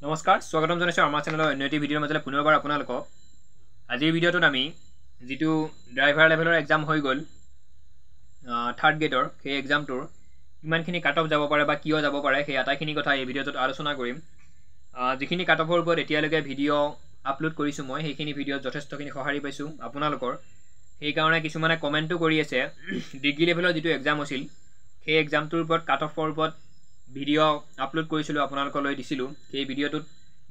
নমস্কাৰ স্বাগতম জনাইছোঁ আমাৰ চেনেলৰ অন্য এটি ভিডিঅ'ৰ মাজলৈ পুনৰবাৰ আপোনালোকক আজিৰ ভিডিঅ'টোত আমি যিটো ড্ৰাইভাৰ লেভেলৰ এক্সাম হৈ গ'ল থাৰ্ড গ্ৰেডৰ সেই এক্সামটোৰ কিমানখিনি কাট অফ যাব পাৰে বা কিয় যাব পাৰে সেই আটাইখিনি কথা এই ভিডিঅ'টোত আলোচনা কৰিম যিখিনি কাট অফৰ ওপৰত এতিয়ালৈকে ভিডিঅ' আপলোড কৰিছোঁ মই সেইখিনি ভিডিঅ'ত যথেষ্টখিনি সঁহাৰি পাইছোঁ আপোনালোকৰ সেইকাৰণে কিছুমানে কমেণ্টো কৰি আছে ডিগ্ৰী লেভেলৰ যিটো এক্সাম আছিল সেই এক্সামটোৰ ওপৰত কাট অফৰ ওপৰত ভিডিঅ' আপলোড কৰিছিলোঁ আপোনালোকলৈ দিছিলোঁ সেই ভিডিঅ'টোত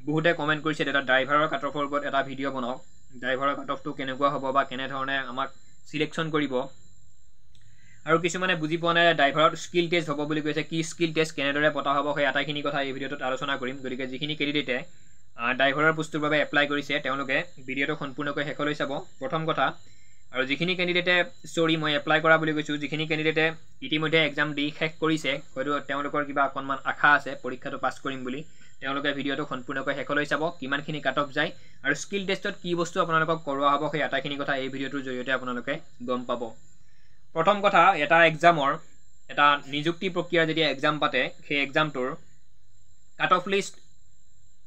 বহুতে কমেণ্ট কৰিছে এটা ড্ৰাইভাৰৰ কাট অফৰ ওপৰত এটা ভিডিঅ' বনাওক ড্ৰাইভাৰৰ কাট অফটো কেনেকুৱা হ'ব বা কেনেধৰণে আমাক চিলেকশ্যন কৰিব আৰু কিছুমানে বুজি পোৱা নাই ড্ৰাইভাৰত স্কিল টেষ্ট হ'ব বুলি কৈছে কি স্কিল টেষ্ট কেনেদৰে পতা হ'ব সেই আটাইখিনি কথা এই ভিডিঅ'টোত আলোচনা কৰিম গতিকে যিখিনি কেণ্ডিডেটে ড্ৰাইভাৰৰ পোষ্টটোৰ বাবে এপ্লাই কৰিছে তেওঁলোকে ভিডিঅ'টো সম্পূৰ্ণকৈ শেষলৈ চাব প্ৰথম কথা আৰু যিখিনি কেণ্ডিডেটে মই এপ্লাই কৰা বুলি কৈছোঁ যিখিনি কেণ্ডিডেটে ইতিমধ্যে এক্সাম দি শেষ কৰিছে হয়তো তেওঁলোকৰ কিবা অকণমান আশা আছে পৰীক্ষাটো পাছ কৰিম বুলি তেওঁলোকে ভিডিঅ'টো সম্পূৰ্ণকৈ শেষলৈ চাব কিমানখিনি কাট অফ যায় আৰু স্কিল টেষ্টত কি বস্তু আপোনালোকক কৰোৱা হ'ব সেই আটাইখিনি কথা এই ভিডিঅ'টোৰ জৰিয়তে আপোনালোকে গম পাব প্ৰথম কথা এটা এক্সামৰ এটা নিযুক্তি প্ৰক্ৰিয়াৰ যেতিয়া এক্সাম পাতে সেই এক্সামটোৰ কাট অফ লিষ্ট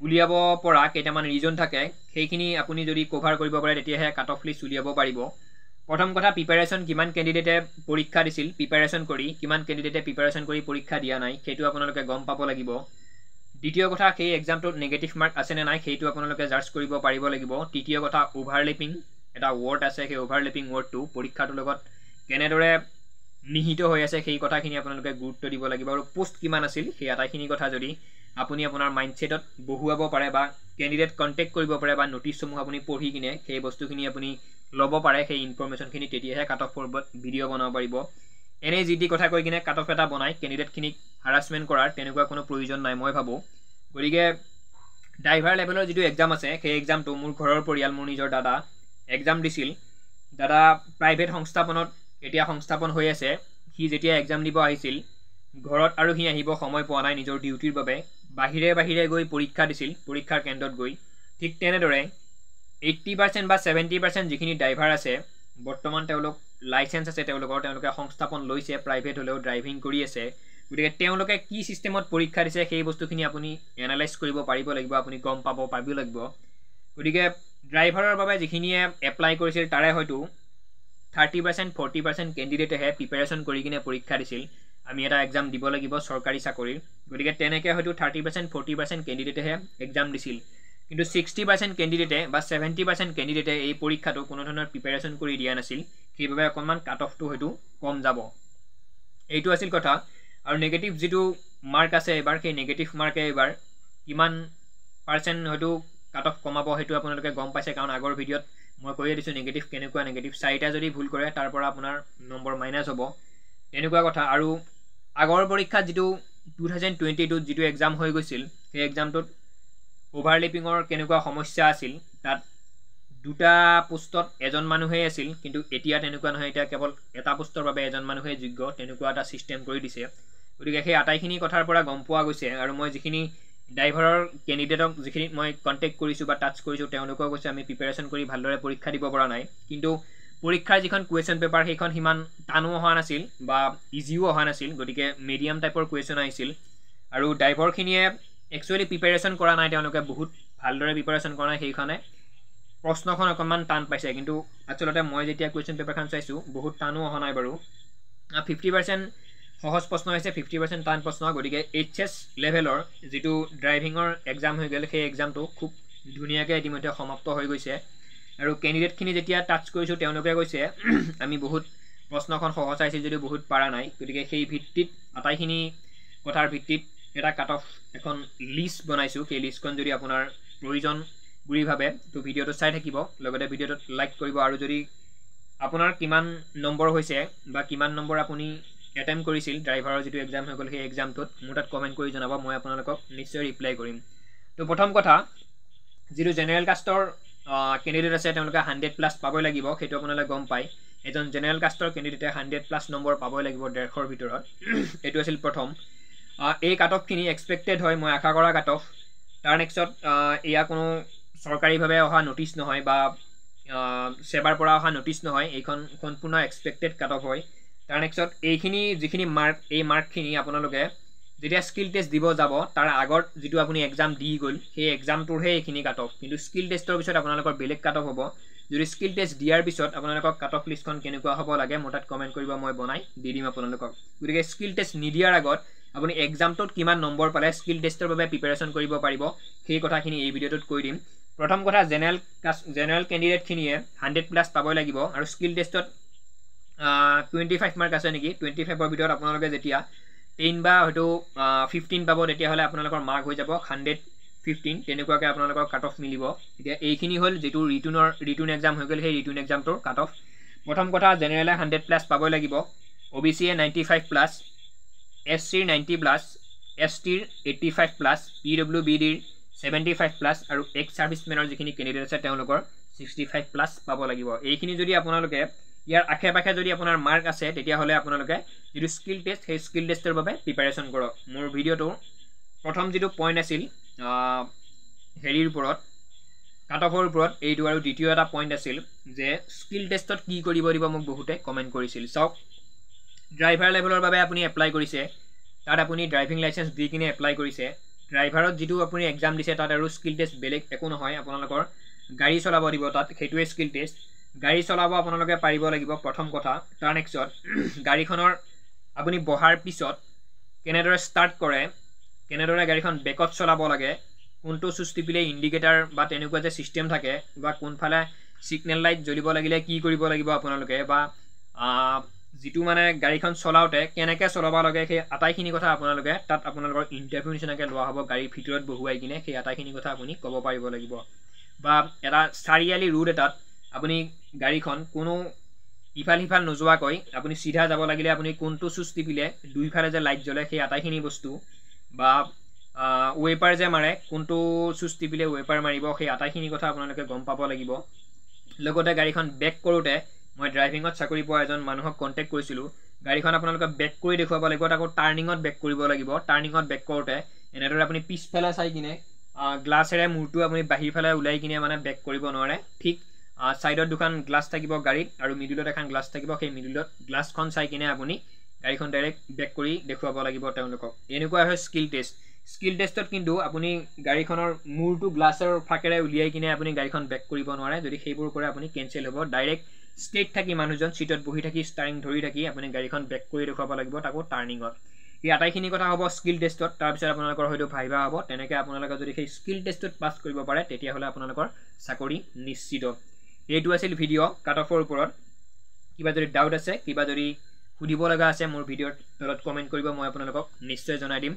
উলিয়াব পৰা কেইটামান ৰিজন থাকে সেইখিনি আপুনি যদি কভাৰ কৰিব পাৰে তেতিয়াহে কাট অফ লিষ্ট উলিয়াব পাৰিব প্ৰথম কথা প্ৰিপাৰেশ্যন কিমান কেণ্ডিডেটে পৰীক্ষা দিছিল প্ৰিপাৰেশ্যন কৰি কিমান কেণ্ডিডেটে প্ৰিপাৰেশ্যন কৰি পৰীক্ষা দিয়া নাই সেইটো আপোনালোকে গম পাব লাগিব দ্বিতীয় কথা সেই এক্সামটোত নেগেটিভ মাৰ্ক আছেনে নাই সেইটো আপোনালোকে জাৰ্জ কৰিব পাৰিব লাগিব তৃতীয় কথা অভাৰলেপিং এটা ৱৰ্ড আছে সেই অভাৰলেপিং ৱৰ্ডটো পৰীক্ষাটোৰ লগত কেনেদৰে নিহিত হৈ আছে সেই কথাখিনি আপোনালোকে গুৰুত্ব দিব লাগিব আৰু পোষ্ট কিমান আছিল সেই আটাইখিনি কথা যদি আপুনি আপোনাৰ মাইণ্ডছেটত বহুৱাব পাৰে বা কেণ্ডিডেট কণ্টেক্ট কৰিব পাৰে বা নটিছসমূহ আপুনি পঢ়ি কিনে সেই বস্তুখিনি আপুনি ল'ব পাৰে সেই ইনফৰমেশ্যনখিনি তেতিয়াহে কাট অফ ওপৰত ভিডিঅ' বনাব পাৰিব এনেই যি টি কথা কৈ কিনে কাট অফ এটা বনাই কেণ্ডিডেটখিনিক হাৰাছমেণ্ট কৰাৰ তেনেকুৱা কোনো প্ৰয়োজন নাই মই ভাবোঁ গতিকে ড্ৰাইভাৰ লেভেলৰ যিটো এক্সাম আছে সেই এক্সামটো মোৰ ঘৰৰ পৰিয়াল মোৰ নিজৰ দাদা এক্সাম দিছিল দাদা প্ৰাইভেট সংস্থাপনত এতিয়া সংস্থাপন হৈ আছে সি যেতিয়া এক্সাম দিব আহিছিল ঘৰত আৰু সি আহিব সময় পোৱা নাই নিজৰ ডিউটিৰ বাবে বাহিৰে গৈ পৰীক্ষা দিছিল পৰীক্ষাৰ কেন্দ্ৰত গৈ ঠিক তেনেদৰে 80% বা 70% যিখিনি ড্ৰাইভাৰ আছে বৰ্তমান তেওঁলোক লাইচেঞ্চ আছে তেওঁলোকে সংস্থাপন লৈছে প্ৰাইভেট হ'লেও ড্ৰাইভিং কৰি আছে গতিকে তেওঁলোকে কি ছিষ্টেমত পৰীক্ষা দিছে সেই বস্তুখিনি আপুনি এনালাইজ কৰিব পাৰিব লাগিব আপুনি গম পাব লাগিব গতিকে ড্ৰাইভাৰৰ বাবে যিখিনিয়ে এপ্লাই কৰিছিল তাৰে হয়তো 30% 40% কেণ্ডিডেটেহে প্ৰিপাৰেশ্যন কৰি কিনে পৰীক্ষা দিছিল আমি এটা এক্সাম দিব লাগিব চৰকাৰী চাকৰিৰ গতিকে তেনেকৈ হয়তো 30% 40% কেণ্ডিডেটেহে এক্সাম দিছিল কিন্তু 60% কেণ্ডিডেটে বা 70% কেণ্ডিডেটে এই পৰীক্ষাটো কোনো ধৰণৰ প্ৰিপাৰেশ্যন কৰি দিয়া নাছিল সেইবাবে অকণমান কাট অফটো হয়তো কম যাব এইটো আছিল কথা আৰু নেগেটিভ যিটো মাৰ্ক আছে এবাৰ সেই নেগেটিভ মাৰ্কে এবাৰ কিমান পাৰ্চেণ্ট হয়তো কাট অফ কমাব সেইটো আপোনালোকে গম পাইছে কাৰণ আগৰ ভিডিঅ'ত মই কৈয়ে দিছোঁ নেগেটিভ কেনেকুৱা নেগেটিভ 4টা যদি ভুল কৰে তাৰ পৰা আপোনাৰ নম্বৰ মাইনাছ হ'ব তেনেকুৱা কথা আৰু আগৰ পৰীক্ষাত যিটো 2022 যিটো এক্সাম হৈ গৈছিল সেই এক্সামটোত অভাৰলেপিঙৰ কেনেকুৱা সমস্যা আছিল তাত দুটা পোষ্টত এজন মানুহেই আছিল কিন্তু এতিয়া তেনেকুৱা নহয় এতিয়া কেৱল এটা পোষ্টৰ বাবে এজন মানুহেই যোগ্য তেনেকুৱা এটা ছিষ্টেম কৰি দিছে গতিকে সেই আটাইখিনি কথাৰ পৰা গম পোৱা গৈছে আৰু মই যিখিনি ড্ৰাইভাৰৰ কেণ্ডিডেটক যিখিনি মই কণ্টেক্ট কৰিছোঁ বা টাচ কৰিছোঁ তেওঁলোকেও কৈছে আমি প্ৰিপাৰেশ্যন কৰি ভালদৰে পৰীক্ষা দিব পৰা নাই কিন্তু পৰীক্ষাৰ যিখন কুৱেশ্যন পেপাৰ সেইখন সিমান টানো অহা নাছিল বা ইজিও অহা নাছিল গতিকে মিডিয়াম টাইপৰ কুৱেশ্যন আহিছিল আৰু ড্ৰাইভাৰখিনিয়ে একচুৱেলি প্ৰিপাৰেশ্যন কৰা নাই তেওঁলোকে বহুত ভালদৰে প্ৰিপাৰেশ্যন কৰা নাই সেইখনে প্ৰশ্নখন অকণমান টান পাইছে কিন্তু আচলতে মই যেতিয়া কুৱেশ্যন পেপাৰখন চাইছোঁ বহুত টানো অহা নাই বাৰু 50% সহজ প্ৰশ্ন হৈছে 50% টান প্ৰশ্ন গতিকে HS লেভেলৰ যিটো ড্ৰাইভিঙৰ এক্সাম হৈ গ'ল সেই এক্সামটো খুব ধুনীয়াকৈ ইতিমধ্যে সমাপ্ত হৈ গৈছে আৰু কেণ্ডিডেটখিনি যেতিয়া টাচ কৰিছোঁ তেওঁলোকে কৈছে আমি বহুত প্ৰশ্নখন সহজ আহিছিল যদিও বহুত পৰা নাই গতিকে সেই ভিত্তিত আটাইখিনি কথাৰ ভিত্তিত এটা কাট অফ এখন লিষ্ট বনাইছোঁ সেই লিষ্টখন যদি আপোনাৰ প্ৰয়োজন বুলি ভাবে তো ভিডিঅ'টো চাই থাকিব লগতে ভিডিঅ'টোত লাইক কৰিব আৰু যদি আপোনাৰ কিমান নম্বৰ হৈছে বা কিমান নম্বৰ আপুনি এটেম্প কৰিছিল ড্ৰাইভাৰৰ যিটো এক্সাম হৈ গ'ল সেই এক্সামটোত মোৰ তাত কমেণ্ট কৰি জনাব মই আপোনালোকক নিশ্চয় ৰিপ্লাই কৰিম তো প্ৰথম কথা যিটো জেনেৰেল কাষ্টৰ কেণ্ডিডেট আছে তেওঁলোকে 100+ পাবই লাগিব সেইটো আপোনালোকে গম পায় এজন জেনেৰেল কাষ্টৰ কেণ্ডিডেটে 100+ নম্বৰ পাবই লাগিব 150ৰ ভিতৰত এইটো আছিল প্ৰথম এই কাট অফখিনি এক্সপেক্টেড হয় মই আশা কৰা কাট অফ তাৰ নেক্সটত এয়া কোনো চৰকাৰীভাৱে অহা নটিচ নহয় বা সেৱাৰ পৰা অহা নটিচ নহয় এইখন সম্পূৰ্ণ এক্সপেক্টেড কাট অফ হয় তাৰ নেক্সটত এইখিনি যিখিনি মাৰ্ক এই মাৰ্কখিনি আপোনালোকে যেতিয়া স্কিল টেষ্ট দিব যাব তাৰ আগত যেটো আপুনি এক্সাম দি গল সেই এক্সামটোৰহে এইখিনি কাট অফ কিন্তু স্কিল টেষ্টৰ পিছত আপোনালোকৰ বেলেগ কাট অফ হ'ব যদি স্কিল টেষ্ট দিয়াৰ পিছত আপোনালোকক কাট অফ লিষ্টখন কেনেকুৱা হ'ব লাগে মোৰ তাত কমেন্ট কৰিব মই বনাই দি দিম আপোনালোকক গতিকে স্কিল টেষ্ট নিদিয়াৰ আগত আপুনি এক্সামটোত কিমান নম্বৰ পালে স্কিল টেষ্টৰ বাবে প্ৰিপাৰেচন কৰিব পাৰিব সেই কথাখিনি এই ভিডিঅ'টোত কৈ দিম প্ৰথম কথা জেনাৰেল ক্যান্ডিডেট খিনিয়ে 100+ পাবই লাগিব আৰু স্কিল টেষ্টত 25 মাৰ্ক আছে নেকি 25 ৰ ভিতৰত আপোনালোকে যেতিয়া 10 বা হয়তো 15 পাব তেতিয়া হলে আপোনালোকৰ মাৰ্ক হৈ যাব 115 তেনেকুৱাকে আপোনালোকৰ কাট অফ মিলিব এতিয়া এইখিনি হল যেটো ৰিটুন এক্সাম হৈ গল সেই ৰিটুন এক্সামটোৰ কাট অফ প্ৰথম কথা জেনাৰেলে 100+ পাবই লাগিব OBC এ 95+ SC 90+, ST 85+, PWBD 75+ আৰু এক্স সাৰ্ভিসমেনৰ যিখিনি ক্যান্ডিডেট আছে তেওঁলোকৰ 65+ পাব লাগিব এইখিনি যদি আপোনালোকে ইয়াৰ আখে-পাখে যদি আপোনাৰ মাৰ্ক আছে তেতিয়া হলে আপোনালোকে যেটো স্কিল টেষ্ট সেই স্কিল টেষ্টৰ বাবে প্ৰিপাৰেচন কৰক মোৰ ভিডিওটো প্ৰথম যেটো পইণ্ট আছিল হেৰিৰ ওপৰত কাট অফৰ ওপৰত এইটো আৰু দ্বিতীয় এটা পইণ্ট আছিল যে স্কিল টেষ্টত কি কৰিব দিব মোক বহুতে কমেন্ট কৰিছিল চাওক ড্ৰাইভাৰ লেভেলৰ বাবে আপুনি এপ্লাই কৰিছে তাত আপুনি ড্ৰাইভিং লাইসেন্স দি কিনে এপ্লাই কৰিছে ড্ৰাইভাৰত যেটো আপুনি এক্সাম দিছে তাত আৰু স্কিল টেষ্ট বেলেগ একো নহয় আপোনালোকৰ গাড়ী চলাব দিব তাত হেতুৱে স্কিল টেষ্ট গাড়ী চলাব আপোনালোকে পাৰিব লাগিব প্ৰথম কথা তাৰ নেক্সট গাড়ীখনৰ আপুনি বহাৰ পিছত কেনেদৰে ষ্টাৰ্ট কৰে কেনেদৰে গাড়ীখন বেকত চলাব লাগে কোনটো সুইচ টিপিলে ইন্ডিকেটৰ বা তেনেকুৱা যে সিস্টেম থাকে বা কোনফালে সিগনেল লাইট জ্বলিব লাগিলে কি কৰিব লাগিব আপোনালোকে বা যেটো মানে গাড়ীখন চলাওতে কেনেকৈ চলাব লাগে সেই আটাইখিনি কথা আপোনালোকে তাত আপোনালোকৰ ইন্টাৰভিউ নিচিনাকৈ লোৱা হ'ব গাড়ীৰ ভিতৰত বহুৱাই কিনে সেই আটাইখিনি কথা আপুনি ক'ব পাৰিব লাগিব বা এটা চাৰিয়ালি ৰুট এটাত আপুনি গাড়ীখন কোনো ইফাল সিফাল নোযোৱাকৈ আপুনি সিধা যাব লাগিলে আপুনি কোনটো সুইচ টিপিলে দুইফালে যে লাইট জ্বলে সেই আটাইখিনি বস্তু বা ওয়েপাৰ যে মাৰে কোনটো সুইচ টিপিলে ওয়েপাৰ মাৰিব সেই আটাইখিনি কথা আপোনালোকে গম পাব লাগিব লগতে গাড়ীখন বেক কৰোতে মই ড্ৰাইভিংত চাকৰি পোৱা এজন মানুহক কন্টাক্ট কৰিছিলো গাড়ীখন আপোনালোকে বেক কৰি দেখুৱাব লাগিব তাকো টাৰ্নিংত বেক কৰিব লাগিব টাৰ্নিংত বেক কৰোতে এনেদৰে আপুনি পিছফালে চাই কিনে গ্লাছেৰে মূৰটো আপুনি বাহিৰফালে উলাই কিনে মানে বেক কৰিব নোৱাৰে ঠিক সাইডত দুখন গ্লাছ থাকিব গাড়ীত আৰু মিডলত এখন গ্লাছ থাকিব সেই মিডলত গ্লাছখন চাই কিনে আপুনি গাড়ীখন ডাইৰেক্ট বেক কৰি দেখুৱাব লাগিব তেওঁলোকক এনেকুৱা হয় স্কিল টেষ্টত কিন্তু আপুনি গাড়ীখনৰ মূৰটো গ্লাছৰ ফাকেৰে উলিয়াই কিনে আপুনি গাড়ীখন বেক কৰিব নোৱাৰে যদি সেইবোৰ কৰে আপুনি কেনসেল হ'ব ডাইৰেক্ট স্টেট থাকি মানুহজন সিটত বহি থাকি ষ্টাৰিং ধৰি থাকি আপুনি গাড়ীখন বেক কৰি দেখুৱাব লাগিব তাকো টাৰ্নিংত এই আটাইখিনি কথা হ'ব স্কিল টেষ্টত তাৰ পিছত আপোনালোকৰ হয়তো ভাইবা হ'ব তেনেকৈ আপোনালোকে যদি সেই স্কিল টেষ্টত পাছ কৰিব পাৰে তেতিয়া হলে আপোনালোকৰ চাকৰি নিশ্চিত এইটো আছিল ভিডিও কাট অফৰ ওপৰত কিবা যদি ডাউট আছে কিবা যদি সুধিব লগা আছে মোৰ ভিডিওৰ তলত কমেন্ট কৰিব মই আপোনালোকক নিশ্চয় জনাই দিম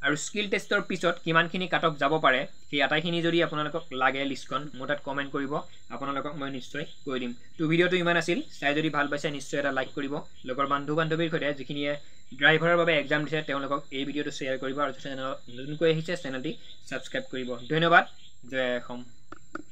আৰু স্কিল টেষ্টৰ পিছত কিমানখিনি কাট অফ যাব পাৰে সেই আটাইখিনি যদি আপোনালোকক লাগে লিষ্টখন মোৰ তাত কমেন্ট কৰিব আপোনালোকক মই নিশ্চয় কৈ দিম তো ভিডিওটো ইমান আছিল চাই যদি ভাল পাইছে নিশ্চয় এটা লাইক কৰিব লগৰ বন্ধু-বান্ধৱীৰ সৈতে যিখিনিয়ে ড্ৰাইভাৰৰ বাবে এক্সাম দিছে তেওঁলোকক এই ভিডিওটো শ্বেয়াৰ কৰিব আৰু চেনেলত নতুনকৈ আহিছে চেনেলটি সাবস্ক্ৰাইব কৰিব ধন্যবাদ জয় অসম